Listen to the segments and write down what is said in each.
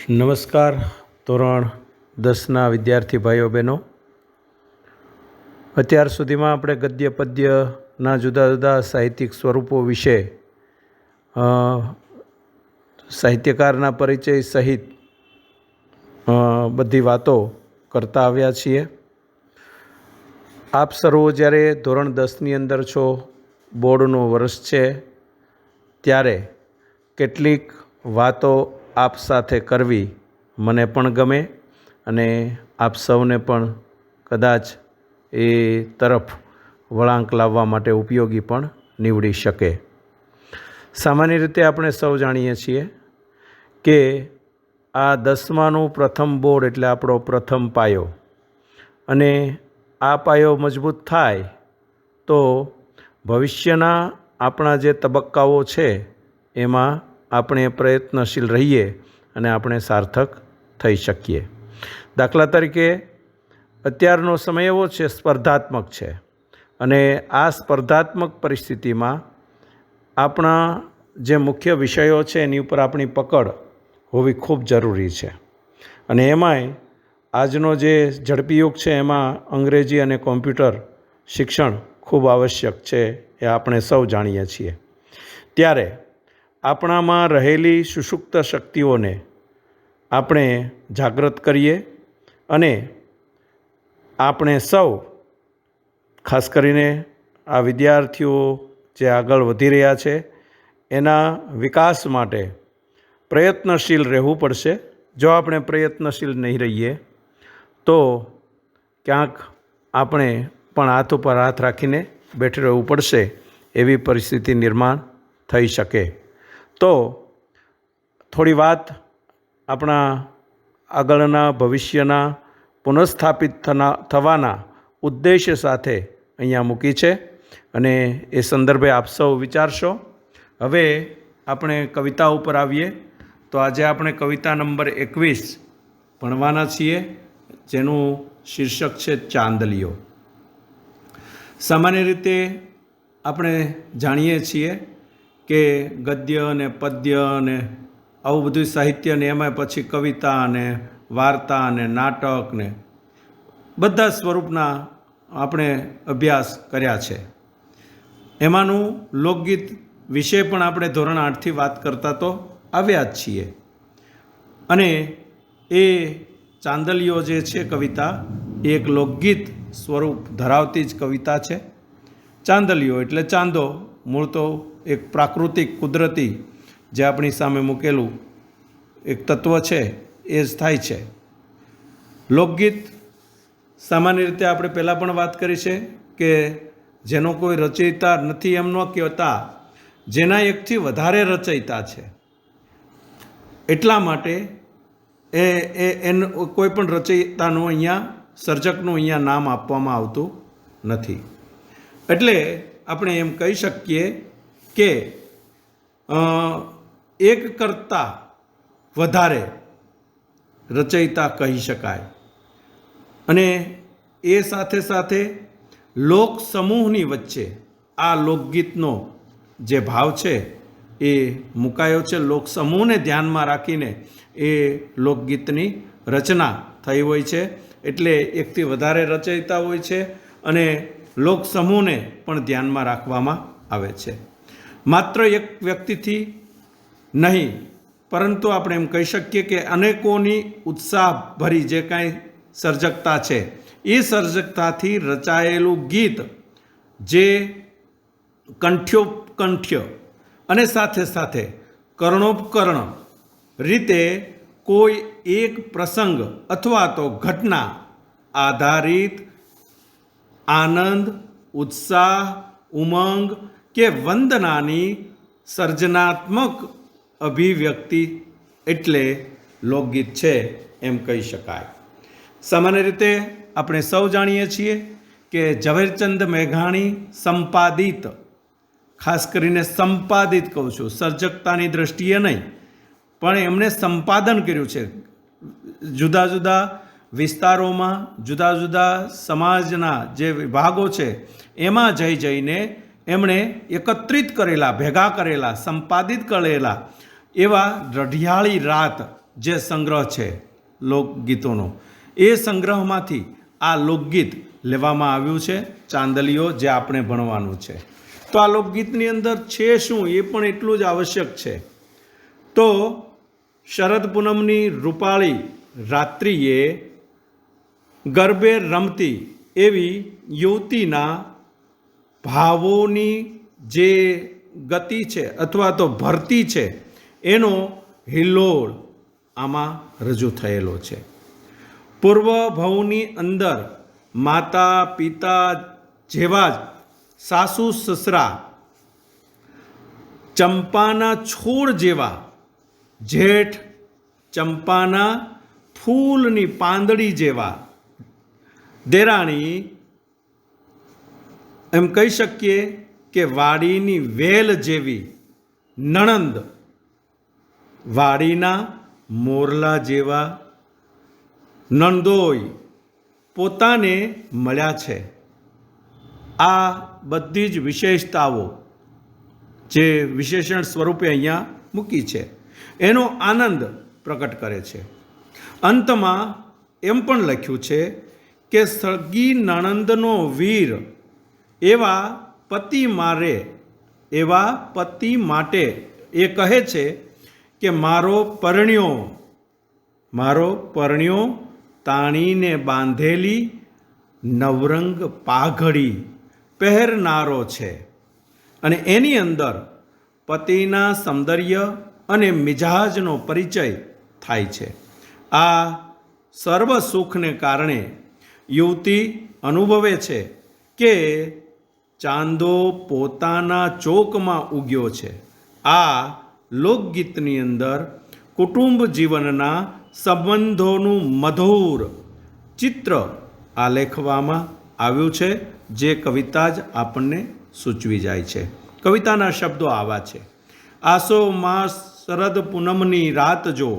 નમસ્કાર ધોરણ 10ના વિદ્યાર્થી ભાઈઓ બહેનો, અત્યાર સુધીમાં આપણે ગદ્ય પદ્યના જુદા જુદા સાહિત્યિક સ્વરૂપો વિશે સાહિત્યકારના પરિચય સહિત બધી વાતો કરતા આવ્યા છીએ. આપ સર્વો જ્યારે ધોરણ 10ની અંદર છો, બોર્ડનું વર્ષ છે, ત્યારે કેટલીક વાતો આપ સાથે કરવી મને પણ ગમે અને આપ સૌને પણ કદાચ એ તરફ વળાંક લાવવા માટે ઉપયોગી પણ નીવડી શકે. સામાન્ય રીતે આપણે સૌ જાણીએ છીએ કે આ 10માનું પ્રથમ બોર્ડ એટલે આપણો પ્રથમ પાયો, અને આ પાયો મજબૂત થાય તો ભવિષ્યના આપણા જે તબક્કાઓ છે એમાં આપણે પ્રયત્નશીલ રહીએ અને આપણે સાર્થક થઈ શકીએ. દાખલા તરીકે અત્યારનો સમય એવો છે, સ્પર્ધાત્મક છે, અને આ સ્પર્ધાત્મક પરિસ્થિતિમાં આપણા જે મુખ્ય વિષયો છે એની ઉપર આપણી પકડ હોવી ખૂબ જરૂરી છે. અને એમાંય આજનો જે ઝડપી યુગ છે એમાં અંગ્રેજી અને કોમ્પ્યુટર શિક્ષણ ખૂબ આવશ્યક છે, એ આપણે સૌ જાણીએ છીએ. ત્યારે આપણામાં રહેલી સુષુપ્ત શક્તિઓને આપણે જાગૃત કરીએ અને આપણે સૌ, ખાસ કરીને આ વિદ્યાર્થીઓ જે આગળ વધી રહ્યા છે એના વિકાસ માટે પ્રયત્નશીલ રહેવું પડશે. જો આપણે પ્રયત્નશીલ નહીં રહીએ તો ક્યાંક આપણે પણ હાથ ઉપર હાથ રાખીને બેઠી રહેવું પડશે, એવી પરિસ્થિતિ નિર્માણ થઈ શકે. તો થોડી વાત આપણા આગળના ભવિષ્યના પુનઃસ્થાપિત થવાના ઉદ્દેશ્ય સાથે અહીંયા મૂકી છે, અને એ સંદર્ભે આપ સૌ વિચારશો. હવે આપણે કવિતા ઉપર આવીએ તો આજે આપણે કવિતા નંબર 21 ભણવાના છીએ, જેનું શીર્ષક છે ચાંદલિયો. સામાન્ય રીતે આપણે જાણીએ છીએ કે ગદ્ય અને પદ્ય અને આવું બધું સાહિત્ય ને એમાં પછી કવિતા અને વાર્તા અને નાટક ને બધા સ્વરૂપના આપણે અભ્યાસ કર્યા છે. એમાંનું લોકગીત વિશે પણ આપણે ધોરણ 8થી વાત કરતા તો આવ્યા જ છીએ. અને એ ચાંદલિયો જે છે કવિતા, એ એક લોકગીત સ્વરૂપ ધરાવતી જ કવિતા છે. ચાંદલિયો એટલે ચાંદો, મૂળ તો એક પ્રાકૃતિક કુદરતી જે આપણી સામે મૂકેલું એક તત્વ છે એ જ થાય છે. લોકગીત સામાન્ય રીતે આપણે પહેલાં પણ વાત કરી છે કે જેનો કોઈ રચયિતા નથી એમ ન કહેતા, જેના એકથી વધારે રચયિતા છે. એટલા માટે એનું કોઈ પણ રચયિતાનું અહીંયા, સર્જકનું અહીંયા નામ આપવામાં આવતું નથી. એટલે આપણે એમ કહી શકીએ કે એક કરતાં વધારે રચયિતા કહી શકાય. અને એ સાથે સાથે લોક સમૂહની વચ્ચે આ લોકગીતનો જે ભાવ છે એ મુકાયો છે. લોક સમૂહને ધ્યાનમાં રાખીને એ લોકગીતની રચના થઈ હોય છે. એટલે એકથી વધારે રચયિતા હોય છે અને લોક સમૂહને પણ ધ્યાનમાં રાખવામાં આવે છે. માત્ર એક વ્યક્તિથી નહીં, પરંતુ આપણે એમ કહી શકીએ કે અનેકોની ઉત્સાહભરી જે કાંઈ સર્જકતા છે એ સર્જકતાથી રચાયેલું ગીત જે કંઠ્યોપકંઠ્ય અને સાથે સાથે કર્ણોપકર્ણ રીતે કોઈ એક પ્રસંગ અથવા તો ઘટના આધારિત આનંદ, ઉત્સાહ, ઉમંગ કે વંદનાની સર્જનાત્મક અભિવ્યક્તિ એટલે લોકગીત છે એમ કહી શકાય. સામાન્ય રીતે આપણે સૌ જાણીએ છીએ કે ઝવેરચંદ મેઘાણી સંપાદિત, ખાસ કરીને સંપાદિત કહું છું, સર્જકતાની દૃષ્ટિએ નહીં, પણ એમણે સંપાદન કર્યું છે. જુદા જુદા વિસ્તારોમાં જુદા જુદા સમાજના જે વિભાગો છે એમાં જઈને એમણે એકત્રિત કરેલા, ભેગા કરેલા, સંપાદિત કરેલા એવા રઢિયાળી રાત જે સંગ્રહ છે લોકગીતોનો, એ સંગ્રહમાંથી આ લોકગીત લેવામાં આવ્યું છે, ચાંદલીઓ, જે આપણે ભણવાનું છે. તો આ લોકગીતની અંદર છે શું એ પણ એટલું જ આવશ્યક છે. તો શરદ પૂનમની રૂપાળી રાત્રિએ ગરબે રમતી એવી યુવતીના ભાવોની જે ગતિ છે અથવા તો ભરતી છે એનો હિલ્લોળ આમાં રજૂ થયેલો છે. પૂર્વ ભવની અંદર માતા પિતા જેવા જ સાસુ સસરા, ચંપાના છોડ જેવા જેઠ, ચંપાના ફૂલની પાંદડી જેવા દેરાણી, એમ કહી શકીએ કે વાડીની વેલ જેવી નણંદ, વાડીના મોરલા જેવા નંદોઈ પોતાને મળ્યા છે. આ બધી જ વિશેષતાઓ જે વિશેષણ સ્વરૂપે અહીંયા મૂકી છે એનો આનંદ પ્રકટ કરે છે. અંતમાં એમ પણ લખ્યું છે કે સગી નણંદનો વીર એવા પતિ મારે, એવા પતિ માટે એ કહે છે કે મારો પરણ્યો તાણીને બાંધેલી નવરંગ પાઘડી પહેરનારો છે. અને એની અંદર પતિના સૌંદર્ય અને મિજાજનો પરિચય થાય છે. આ સર્વ સુખને કારણે યુવતી અનુભવે છે કે ચાંદો પોતાના ચોકમાં ઉગ્યો છે. આ લોકગીતની અંદર કુટુંબ જીવનના સંબંધોનું મધુર ચિત્ર આલેખવામાં આવ્યું છે, જે કવિતા જ આપણને સૂચવી જાય છે. કવિતાના શબ્દો આવા છે: આસો માસ શરદ પૂનમની રાત જો,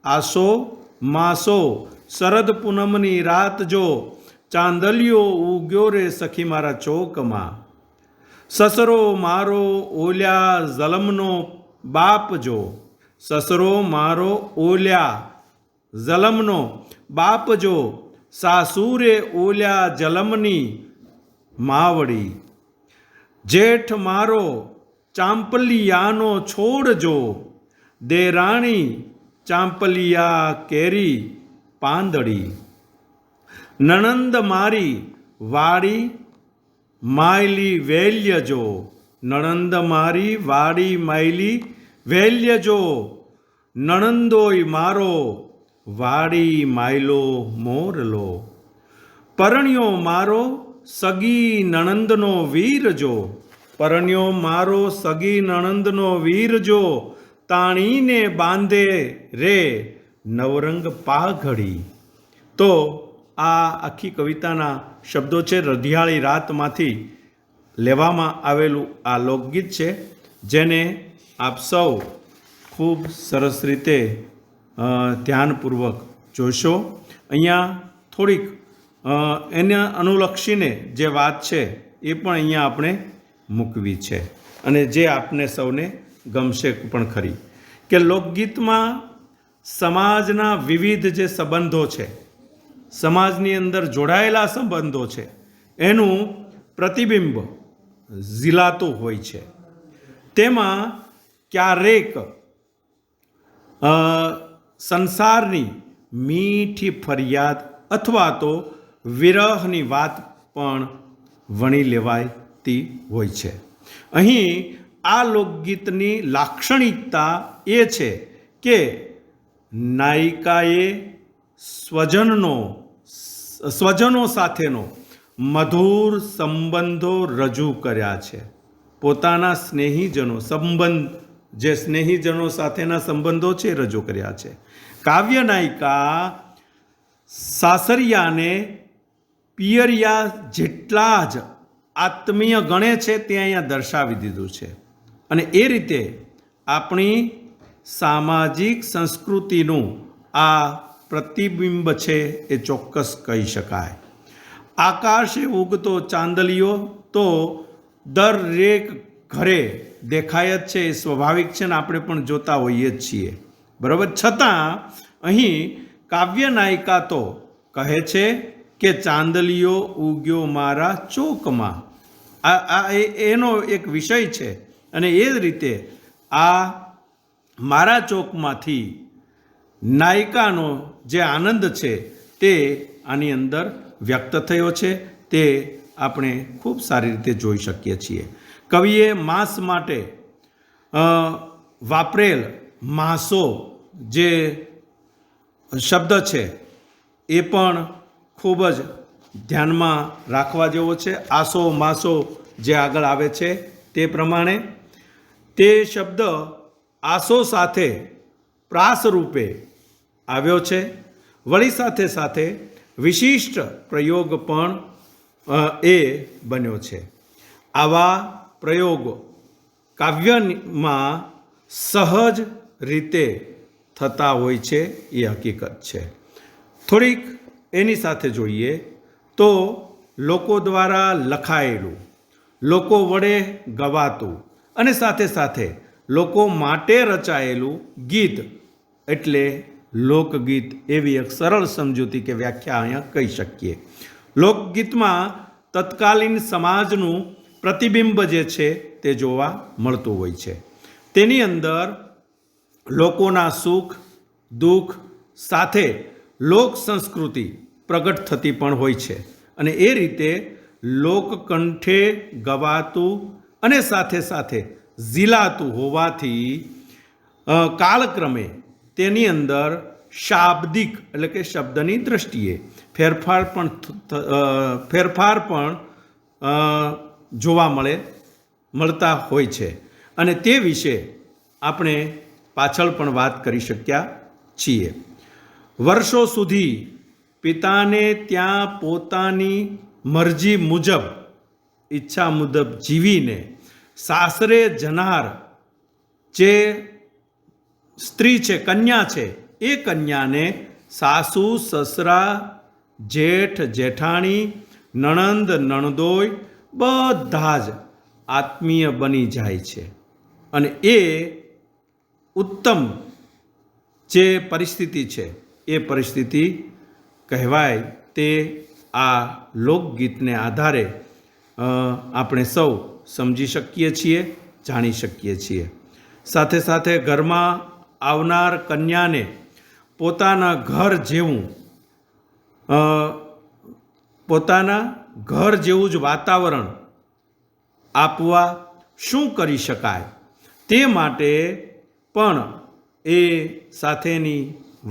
આસો માસો શરદ પૂનમની રાત જો, ચાંદલિયો ઉગ્યો રે સખી મારા ચોકમાં. સસરો મારો ઓલ્યા જલમનો બાપ જો, સસરો મારો ઓલ્યા જલમનો બાપ જો, સાસુરે ઓલ્યા જલમની માવડી. જેઠ મારો ચાંપલિયાનો છોડ જો, દેરાણી ચાંપલિયા કેરી પાંદડી. નણંદ મારી વાડી માયલી વેલ્ય જો, નણંદ મારી વાડી માયલી વેલ્ય જો, નણંદોય મારો વાડી માયલો મોરલો. પરણ્યો મારો સગી નણંદનો વીર જો, પરણ્યો મારો સગી નણંદનો વીર જો, તાણીને બાંધે રે નવરંગ પાઘડી. તો આ આખી કવિતાના શબ્દો છે, રઢિયાળી રાતમાંથી લેવામાં આવેલું આ લોકગીત છે, જેને આપ સૌ ખૂબ સરસ રીતે ધ્યાનપૂર્વક જોશો. અહીંયા થોડીક એને અનુલક્ષીને જે વાત છે એ પણ અહીંયા આપણે મૂકવી છે, અને જે આપને સૌને ગમશે પણ ખરી. કે લોકગીતમાં સમાજના વિવિધ જે સંબંધો છે, સમાજની અંદર જોડાયેલા સંબંધો છે, એનું પ્રતિબિંબ ઝીલાતું હોય છે. તેમાં ક્યારેક સંસારની મીઠી ફરિયાદ અથવા તો વિરહની વાત પણ વણી લેવાતી હોય છે. અહીં આ લોકગીતની લાક્ષણિકતા એ છે કે નાયિકાએ સ્વજનો સાથેનો મધુર સંબંધો રજૂ કર્યા છે. પોતાના સ્નેહીજનો સંબંધ, જે સ્નેહીજનો સાથેના સંબંધો છે, રજૂ કર્યા છે. કાવ્ય નાયિકા સાસરિયાને પિયરિયા જેટલા જ આત્મીય ગણે છે તે અહીંયા દર્શાવી દીધું છે. અને એ રીતે આપણી સામાજિક સંસ્કૃતિનું આ પ્રતિબિંબ છે એ ચોક્કસ કહી શકાય. આકાશે ઉગતો ચાંદલિયો તો દરેક ઘરે દેખાય જ છે, એ સ્વાભાવિક છે ને, આપણે પણ જોતા હોઈએ જ છીએ. બરાબર. છતાં અહીં કાવ્ય નાયિકા તો કહે છે કે ચાંદલિયો ઉગ્યો મારા ચોકમાં. એનો એક વિષય છે અને એ જ રીતે આ મારા ચોકમાંથી નાયિકાનો જે આનંદ છે તે આની અંદર વ્યક્ત થયો છે, તે આપણે ખૂબ સારી રીતે જોઈ શકીએ છીએ. કવિએ માંસ માટે વાપરેલ માસો જે શબ્દ છે એ પણ ખૂબ જ ધ્યાનમાં રાખવા જેવો છે. આસો માસો જે આગળ આવે છે તે પ્રમાણે તે શબ્દ આસો સાથે પ્રાસ રૂપે આવ્યો છે. વળી સાથે સાથે વિશિષ્ટ પ્રયોગ પણ એ બન્યો છે. આવા પ્રયોગો કાવ્યમાં સહજ રીતે થતા હોય છે એ હકીકત છે. થોડીક એની સાથે જોઈએ તો લોકો દ્વારા લખાયેલું, લોકો વડે ગવાતું અને સાથે સાથે લોકો માટે રચાયેલું ગીત એટલે લોકગીત એવી એક સરળ સમજૂતી કે વ્યાખ્યા અહીંયા કહી શકીએ. લોકગીતમાં તત્કાલીન સમાજનું પ્રતિબિંબ જે છે તે જોવા મળતું હોય છે. તેની અંદર લોકોના સુખ દુઃખ સાથે લોક સંસ્કૃતિ પ્રગટ થતી પણ હોય છે અને એ રીતે લોકકંઠે ગવાતું અને સાથે સાથે ઝીલાતું હોવાથી કાળક્રમે તેની અંદર શાબ્દિક એટલે કે શબ્દની દૃષ્ટિએ ફેરફાર પણ જોવા મળતા હોય છે અને તે વિશે આપણે પાછળ પણ વાત કરી શક્યા છીએ. વર્ષો સુધી પિતાને ત્યાં પોતાની મરજી મુજબ ઈચ્છા મુજબ જીવીને સાસરે જનાર જે સ્ત્રી છે, કન્યા છે, એ કન્યાને સાસુ સસરા જેઠ જેઠાણી નણંદ નણદોય બધા જ આત્મીય બની જાય છે અને એ ઉત્તમ જે પરિસ્થિતિ છે એ પરિસ્થિતિ કહેવાય. તે આ લોકગીતને આધારે આપણે સૌ સમજી શકીએ છીએ, જાણી શકીએ છીએ. સાથે સાથે ઘરમાં આવનાર કન્યાને પોતાના ઘર જેવું જ વાતાવરણ આપવા શું કરી શકાય તે માટે પણ એ સાથેની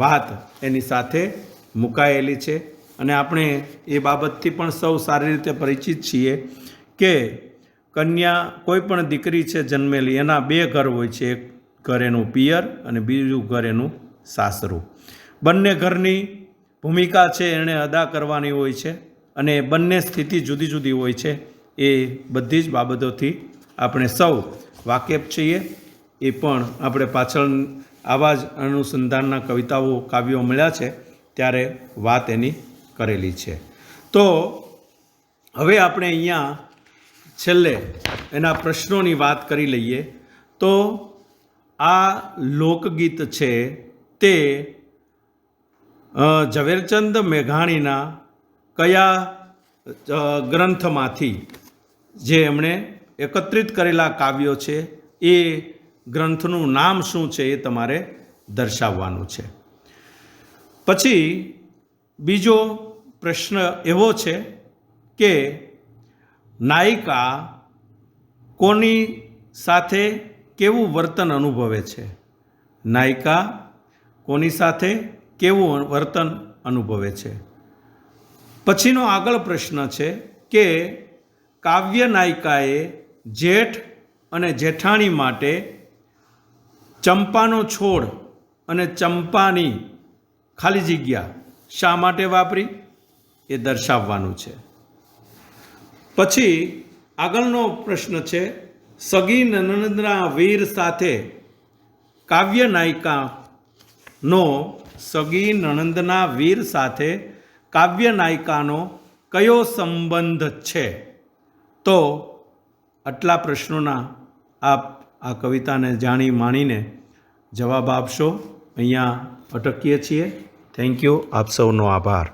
વાત એની સાથે મુકાયેલી છે અને આપણે એ બાબતથી પણ સૌ સારી રીતે પરિચિત છીએ કે કન્યા કોઈ પણ દીકરી છે જન્મેલી, એના બે ઘર હોય છે. એક ઘર એનું પિયર અને બીજું ઘર એનું સાસરું. બંને ઘરની ભૂમિકા છે એણે અદા કરવાની હોય છે અને બંને સ્થિતિ જુદી જુદી હોય છે. એ બધી જ બાબતોથી આપણે સૌ વાકેફ છીએ. એ પણ આપણે પાછળ આવા જ અનુસંધાનના કવિતાઓ કાવ્યો મળ્યા છે ત્યારે વાત એની કરેલી છે. તો હવે આપણે અહીંયા છેલ્લે એના પ્રશ્નોની વાત કરી લઈએ. તો આ લોકગીત છે તે ઝવેરચંદ મેઘાણીના કયા ગ્રંથમાંથી જે એમણે એકત્રિત કરેલા કાવ્યો છે એ ગ્રંથનું નામ શું છે એ તમારે દર્શાવવાનું છે. પછી બીજો પ્રશ્ન એવો છે કે નાયિકા કોની સાથે કેવું વર્તન અનુભવે છે? નાયિકા કોની સાથે કેવું વર્તન અનુભવે છે? પછીનો આગળ પ્રશ્ન છે કે કાવ્ય નાયિકાએ જેઠ અને જેઠાણી માટે ચંપાનો છોડ અને ચંપાની ખાલી જગ્યા શા માટે વાપરી એ દર્શાવવાનું છે. પછી આગળનો પ્રશ્ન છે સગી નણંદના વીર સાથે કાવ્ય નાયિકાનો સગી નણંદના વીર સાથે કાવ્ય નાયિકાનો કયો સંબંધ છે? તો આટલા પ્રશ્નોના આપ આ કવિતાને જાણી માણીને જવાબ આપશો અહીંયા અટકીએ છીએ. Thank you. આપ સૌનો આભાર.